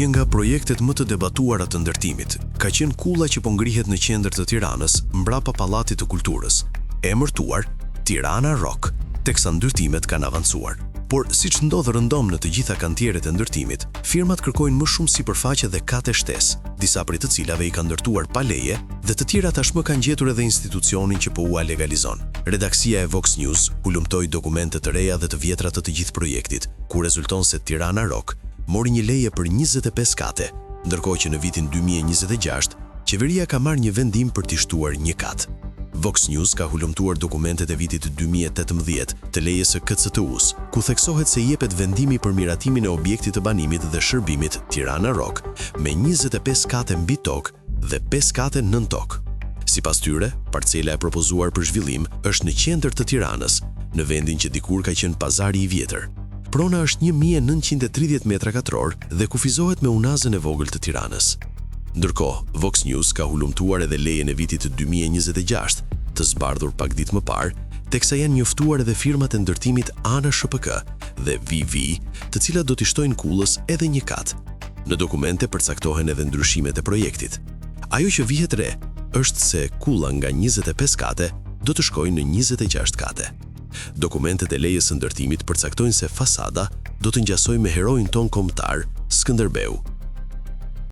Një nga projektet më të debatuara të ndërtimit ka qenë kulla që po ngrihet në qendër të Tiranës, mbrapa Pallatit të Kulturës, emërtuar Tirana Rock, teksa ndërtimet kanë avancuar. Por siç ndodh rëndom në të gjitha kantierët e ndërtimit, firmat kërkojnë më shumë sipërfaqe dhe kate shtesë, disa prej të cilave i kanë ndërtuar pa leje dhe të tjera tashmë kanë gjetur edhe institucionin që po ua legalizon. Redaksia e Vox News hulumtoi dokumente të reja dhe të vjetra të gjithë projektit, ku rezulton se Tirana Rock mori një leje për 25 kate, ndërkohë që në vitin 2026 qeveria ka marrë një vendim për t'i shtuar një kat. Vox News ka hulumtuar dokumentet e vitit 2018 të lejes së KCTU-s, ku theksohet se jepet vendimi për miratimin e objektit të banimit dhe shërbimit Tirana Rock me 25 kate mbi tokë dhe 5 kate nën tokë. Sipas tyre, parcela e propozuar për zhvillim është në qendër të Tiranës, në vendin që dikur ka qenë pazari i vjetër. Prona është 1930 metra katror dhe kufizohet me unazën e vogël të Tiranës. Ndërkohë, Vox News ka hulumtuar edhe lejen e vitit 2026, të zbardhur pak ditë më parë, teksa janë njoftuar edhe firmat e ndërtimit Ana SHPK dhe VV, të cilat do t'i shtojnë kullës edhe një kat. Në dokumente përcaktohen edhe ndryshimet e projektit. Ajo që vihet re është se kulla nga 25 kate do të shkojnë në 26 kate. Dokumentet e lejes së ndërtimit përcaktojnë se fasada do të ngjasojë me heroin ton kombëtar, Skënderbeu.